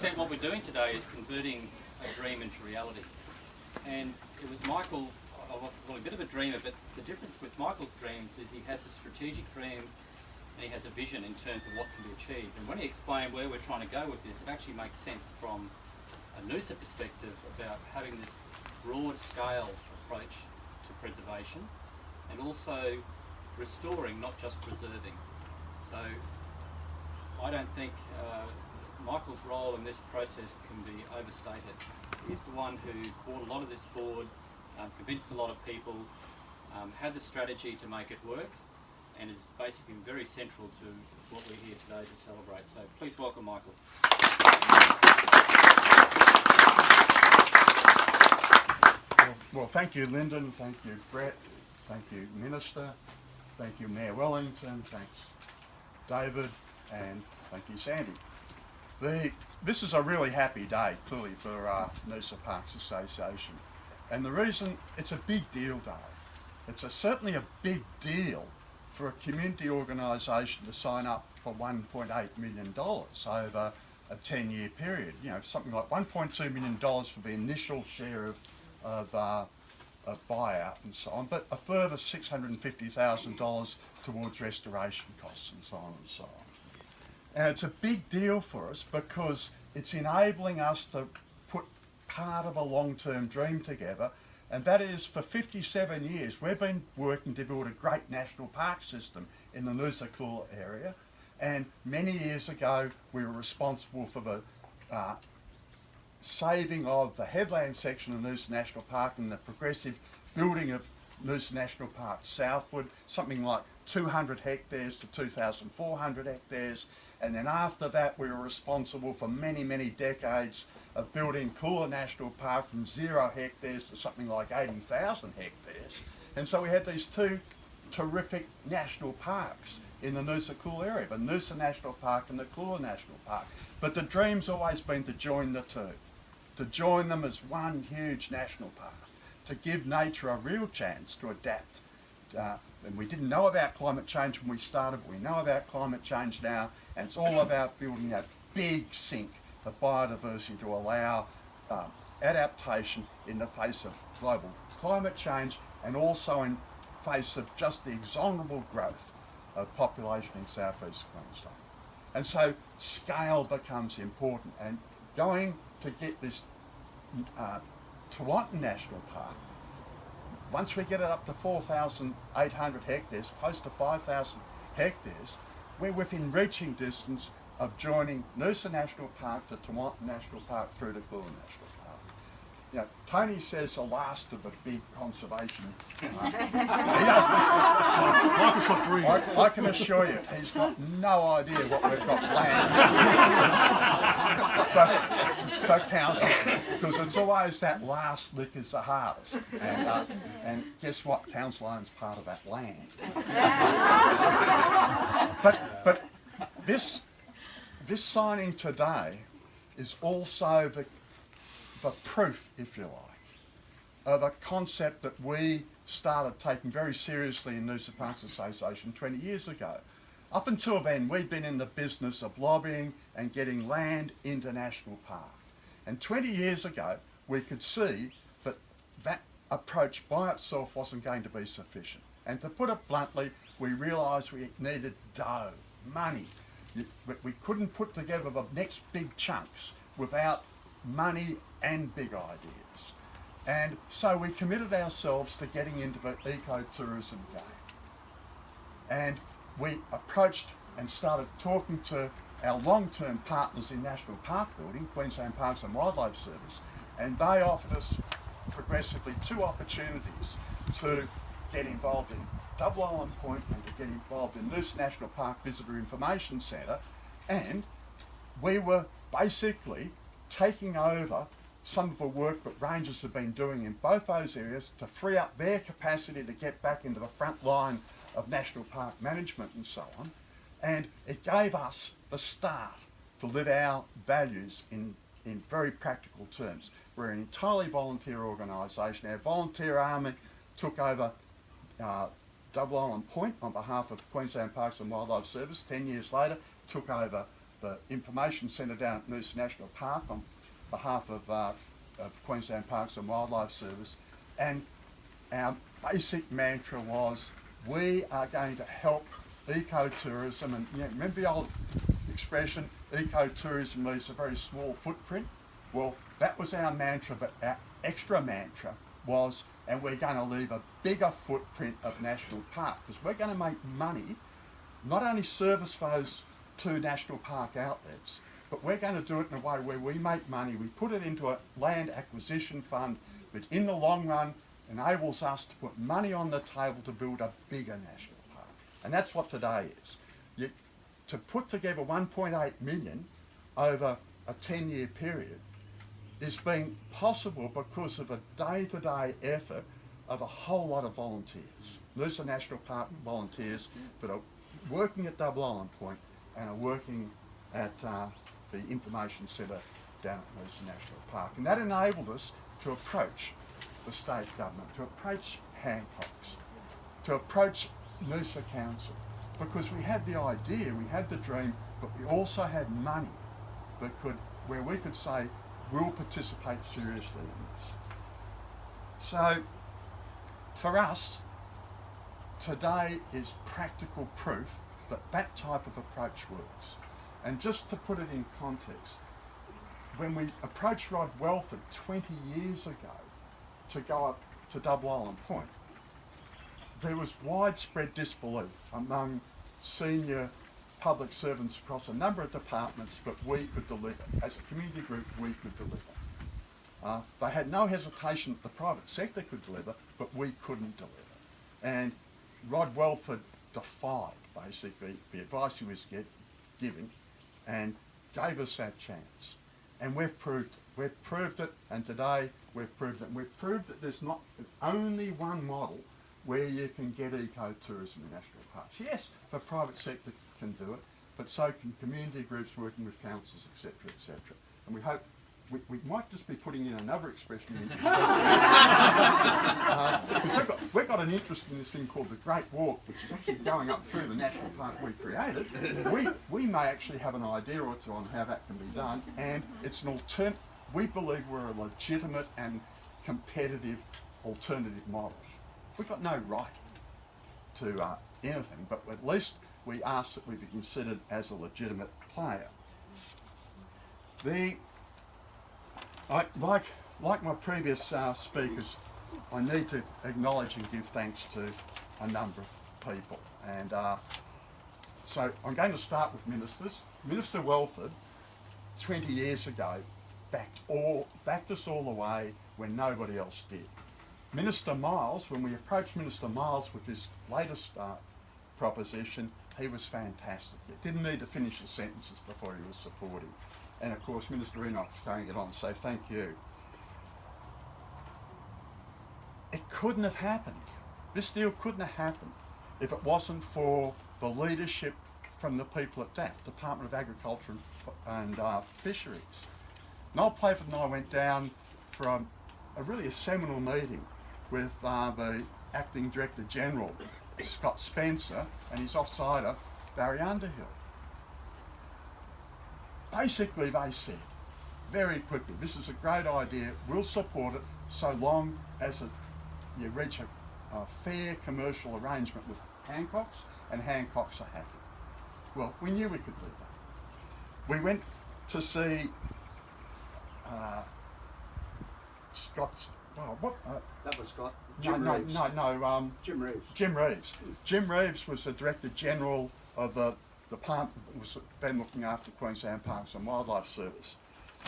extent, what we're doing today is converting a dream into reality. And it was Michael, well, a bit of a dreamer, but the difference with Michael's dreams is he has a strategic dream and he has a vision in terms of what can be achieved. And when he explained where we're trying to go with this, it actually makes sense from a Noosa perspective about having this broad scale approach to preservation and also restoring, not just preserving. So I don't think Michael's role in this process can be overstated. He's the one who brought a lot of this forward, convinced a lot of people, had the strategy to make it work, and is basically very central to what we're here today to celebrate. So please welcome Michael. Well, thank you, Lyndon. Thank you, Brett. Thank you, Minister. Thank you, Mayor Wellington. Thanks, David. And thank you, Sandy. This is a really happy day, clearly, for Noosa Parks Association. And the reason, it's a big deal day. It's certainly a big deal for a community organisation to sign up for $1.8 million over a 10-year period. You know, something like $1.2 million for the initial share of buyout and so on, but a further $650,000 towards restoration costs and so on and so on. And it's a big deal for us because it's enabling us to put part of a long-term dream together, and that is for 57 years we've been working to build a great national park system in the Noosa Koala area, and many years ago we were responsible for the saving of the headland section of Noosa National Park and the progressive building of Noosa National Park southward, something like 200 hectares to 2,400 hectares. And then after that we were responsible for many, many decades of building Koala National Park from 0 hectares to something like 80,000 hectares. And so we had these two terrific national parks in the Noosa Koala area, the Noosa National Park and the Koala National Park. But the dream's always been to join the two, to join them as one huge national park, to give nature a real chance to adapt. And we didn't know about climate change when we started, but we know about climate change now, and it's all about building that big sink of biodiversity to allow adaptation in the face of global climate change and also in face of just the exorbitant growth of population in southeast Queensland. And so scale becomes important, and going to get this Tewantin National Park, once we get it up to 4,800 hectares, close to 5,000 hectares, we're within reaching distance of joining Noosa National Park to Tewantin National Park through to Koala National Park. You know, Tony says the last of the big conservation. He doesn't. I can assure you, he's got no idea what we've got planned for council, because it's always that last lick is the hardest. And guess what? Council owns part of that land. But this signing today is also the proof, if you like, of a concept that we started taking very seriously in Noosa Parks Association 20 years ago. Up until then, we'd been in the business of lobbying and getting land into national park. And 20 years ago, we could see that that approach by itself wasn't going to be sufficient. And to put it bluntly, we realised we needed dough, money. We couldn't put together the next big chunks without money and big ideas. And so we committed ourselves to getting into the ecotourism game. And we approached and started talking to our long-term partners in national park building, Queensland Parks and Wildlife Service, and they offered us progressively 2 opportunities to get involved in Double Island Point and to get involved in Noosa National Park Visitor Information Centre, and we were basically taking over some of the work that rangers have been doing in both those areas to free up their capacity to get back into the front line of national park management and so on. And it gave us the start to live our values in very practical terms. We're an entirely volunteer organisation. Our volunteer army took over Double Island Point on behalf of Queensland Parks and Wildlife Service. 10 years later, took over the information centre down at Noosa National Park on behalf of Queensland Parks and Wildlife Service, and our basic mantra was, we are going to help ecotourism. And remember the old expression, ecotourism leaves a very small footprint? Well, that was our mantra, but our extra mantra was, and we're going to leave a bigger footprint of national park, because we're going to make money, not only service for those 2 national park outlets, but we're going to do it in a way where we make money. We put it into a land acquisition fund, which in the long run enables us to put money on the table to build a bigger national park. And that's what today is. To put together 1.8 million over a 10-year period is being possible because of a day-to-day effort of a whole lot of volunteers. Noosa National Park volunteers that are working at Double Island Point and are working at the information centre down at Noosa National Park. And that enabled us to approach the state government, to approach Hancock's, to approach Noosa Council, because we had the idea, we had the dream, but we also had money that where we could say, we'll participate seriously in this. So, for us, today is practical proof that that type of approach works. And just to put it in context, when we approached Rod Welford 20 years ago to go up to Double Island Point, there was widespread disbelief among senior public servants across a number of departments that we could deliver. As a community group, we could deliver. They had no hesitation that the private sector could deliver, but we couldn't deliver. And Rod Welford defied, basically, the advice he was giving and gave us that chance. And we've proved it, and today we've proved it. And we've proved that there's not only one model where you can get ecotourism in national parks. Yes, the private sector can do it, but so can community groups working with councils, etc., etc. And we hope, we might just be putting in another expression. We've got an interest in this thing called the Great Walk, which is actually going up through the national park we created. We may actually have an idea or two on how that can be done, and it's an alternative. We believe we're a legitimate and competitive alternative model. We've got no right to anything, but at least we ask that we be considered as a legitimate player. Like my previous speakers, I need to acknowledge and give thanks to a number of people. And so I'm going to start with ministers. Minister Welford, 20 years ago, backed us all the way when nobody else did. Minister Miles, when we approached Minister Miles with this latest proposition, he was fantastic. It didn't need to finish the sentences before he was supportive. And of course, Minister Enoch's going it on, so thank you. It couldn't have happened. This deal couldn't have happened if it wasn't for the leadership from the people at DAF, Department of Agriculture and Fisheries. Noel Playford and I went down for a really seminal meeting with the Acting Director General, Scott Spencer, and his offsider, Barry Underhill. Basically, they said, very quickly, this is a great idea, we'll support it so long as you reach a fair commercial arrangement with Hancock's, and Hancock's are happy. Well, we knew we could do that. We went to see Scott's, that was Scott. Jim Reeves. Jim Reeves. Jim Reeves was the Director General of the department that was then looking after Queensland Parks and Wildlife Service.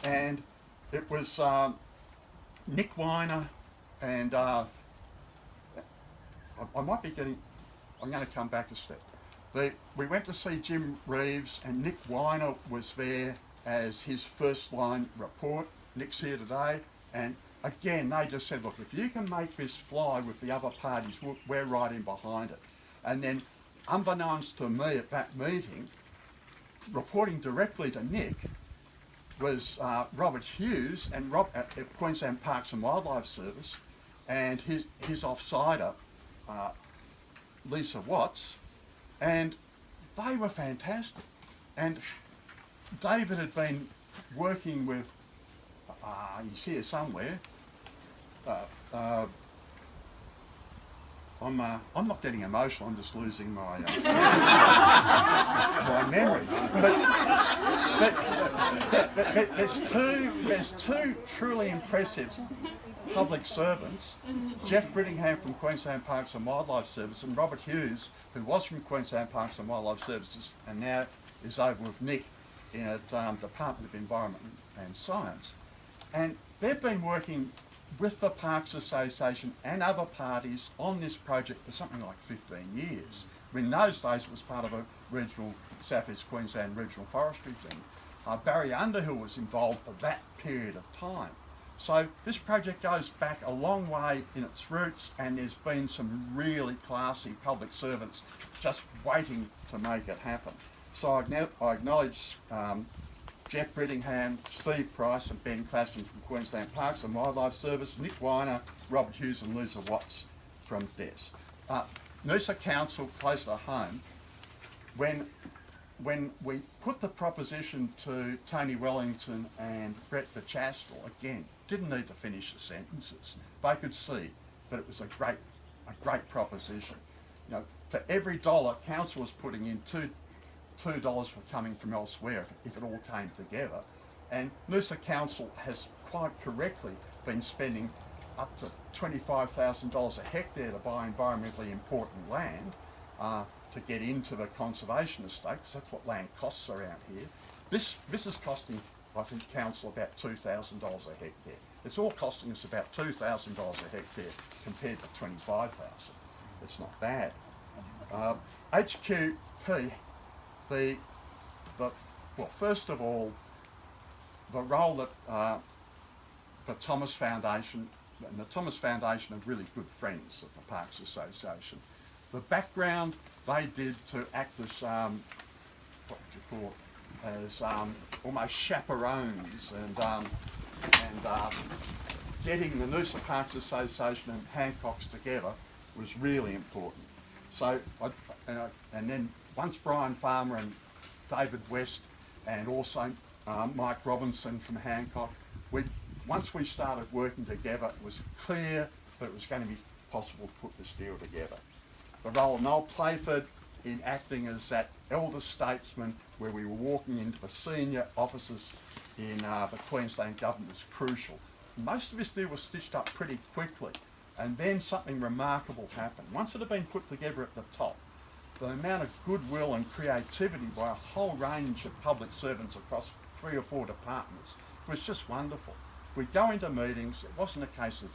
And it was Nick Weiner and I might be getting, I'm going to come back a step. We went to see Jim Reeves, and Nick Weiner was there as his first line report. Nick's here today, and again, they just said, look, if you can make this fly with the other parties, we're right in behind it. And then, unbeknownst to me at that meeting, reporting directly to Nick was Robert Hughes and at Queensland Parks and Wildlife Service, and his offsider, Lisa Watts, and they were fantastic. And David had been working with, he's here somewhere. I'm not getting emotional. I'm just losing my my memory. But there's two truly impressive public servants, Jeff Brittingham from Queensland Parks and Wildlife Service and Robert Hughes, who was from Queensland Parks and Wildlife Services and now is over with Nick in the Department of Environment and Science. And they've been working with the Parks Association and other parties on this project for something like 15 years. I mean, in those days it was part of a regional, South East Queensland regional forestry team. Barry Underhill was involved for that period of time. So this project goes back a long way in its roots, and there's been some really classy public servants just waiting to make it happen. So I acknowledge Jeff Brittingham, Steve Price and Ben Classen from Queensland Parks and Wildlife Service, Nick Weiner, Robert Hughes and Lisa Watts from DES. Noosa Council, close to home, when we put the proposition to Tony Wellington and Brett the Chastel, again, didn't need to finish the sentences. They could see that it was a great proposition. You know, for every dollar, council was putting in $2 were coming from elsewhere if it all came together. And Noosa Council has quite correctly been spending up to $25,000 a hectare to buy environmentally important land to get into the conservation estate, because that's what land costs around here. This is costing, I think, council about $2,000 a hectare. It's all costing us about $2,000 a hectare compared to $25,000. It's not bad. HQP, well, first of all, the role that the Thomas Foundation, and the Thomas Foundation are really good friends of the Parks Association. The background they did to act as, what would you call it, as almost chaperones and getting the Noosa Parks Association and Hancock's together was really important. So, and then once Brian Farmer and David West and also Mike Robinson from Hancock, once we started working together, it was clear that it was going to be possible to put this deal together. The role of Noel Playford in acting as that elder statesman where we were walking into the senior offices in the Queensland government was crucial. Most of this deal was stitched up pretty quickly, and then something remarkable happened. Once it had been put together at the top, the amount of goodwill and creativity by a whole range of public servants across 3 or 4 departments was just wonderful. We'd go into meetings, it wasn't a case of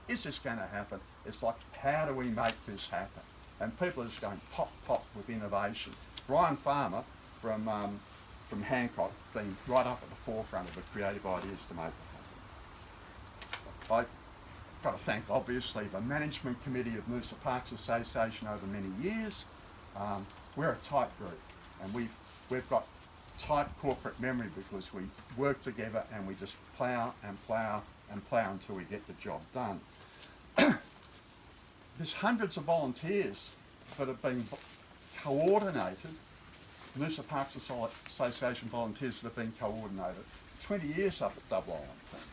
is this going to happen? It's like, how do we make this happen? And people are just going pop, pop with innovation. Brian Farmer from Hancock being right up at the forefront of the creative ideas to make it happen. I've got to thank, obviously, the management committee of Noosa Parks Association over many years. We're a tight group, and we've got tight corporate memory because we work together and we just plough and plough and plough until we get the job done. There's hundreds of volunteers that have been coordinated, Noosa Parks Association volunteers that have been coordinated, 20 years up at Double Island,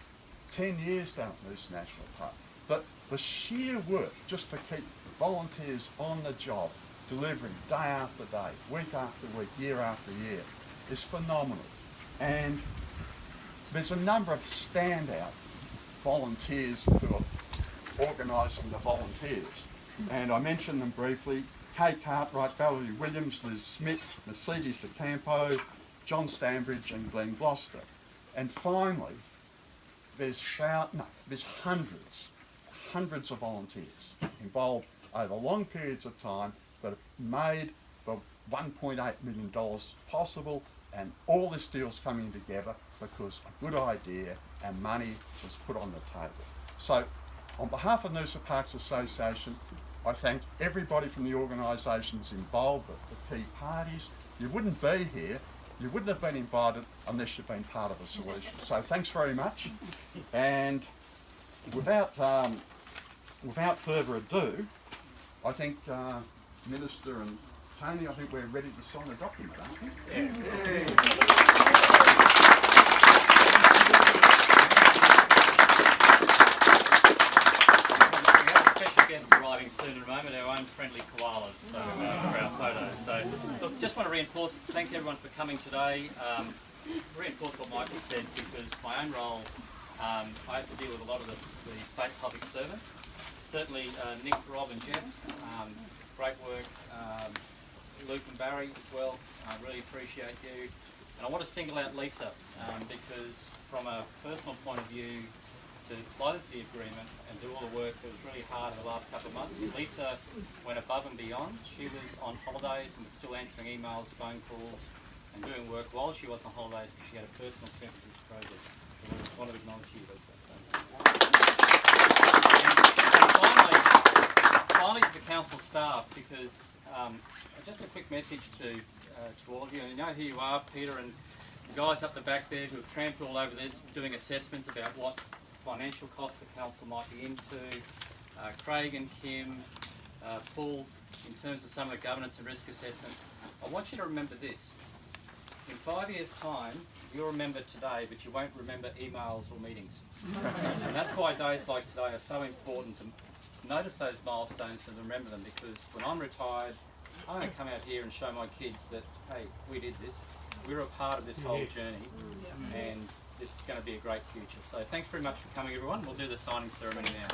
10 years down at Noosa National Park. But the sheer work just to keep volunteers on the job, delivering day after day, week after week, year after year, is phenomenal. And there's a number of standout volunteers who are organising the volunteers. And I mentioned them briefly: Kay Cartwright, Valerie Williams, Liz Smith, Mercedes De Campo, John Stanbridge and Glenn Gloster. And finally, there's hundreds of volunteers involved over long periods of time that have made the $1.8 million possible, and all this deal's coming together because a good idea and money was put on the table. So, on behalf of Noosa Parks Association, I thank everybody from the organisations involved, the key parties. You wouldn't be here, you wouldn't have been invited unless you've been part of the solution. So thanks very much. And without further ado, I think Minister and Tony, I think we're ready to sign the document, aren't we? Yeah. We have a special guest arriving soon in a moment, our own friendly koalas, so for our photos. So, look, just want to thank everyone for coming today. Reinforce what Michael said, because my own role, I have to deal with a lot of the state public servants. Certainly Nick, Rob and Jeff, great work. Luke and Barry as well, I really appreciate you. And I want to single out Lisa, because from a personal point of view, to close the agreement and do all the work that was really hard in the last couple of months, Lisa went above and beyond. She was on holidays and was still answering emails, phone calls and doing work while she was on holidays because she had a personal commitment to this project. So we want to acknowledge you, Lisa. And finally to the council staff, because just a quick message to all of you. You know who you are, Peter and the guys up the back there who have tramped all over this, doing assessments about what financial costs the council might be into. Craig and Kim, Paul, in terms of some of the governance and risk assessments. I want you to remember this. In 5 years' time, you'll remember today, but you won't remember emails or meetings. And that's why days like today are so important to notice those milestones and remember them, because when I'm retired, I'm going to come out here and show my kids that, hey, we did this. We were a part of this whole journey, and this is going to be a great future. So thanks very much for coming, everyone. We'll do the signing ceremony now.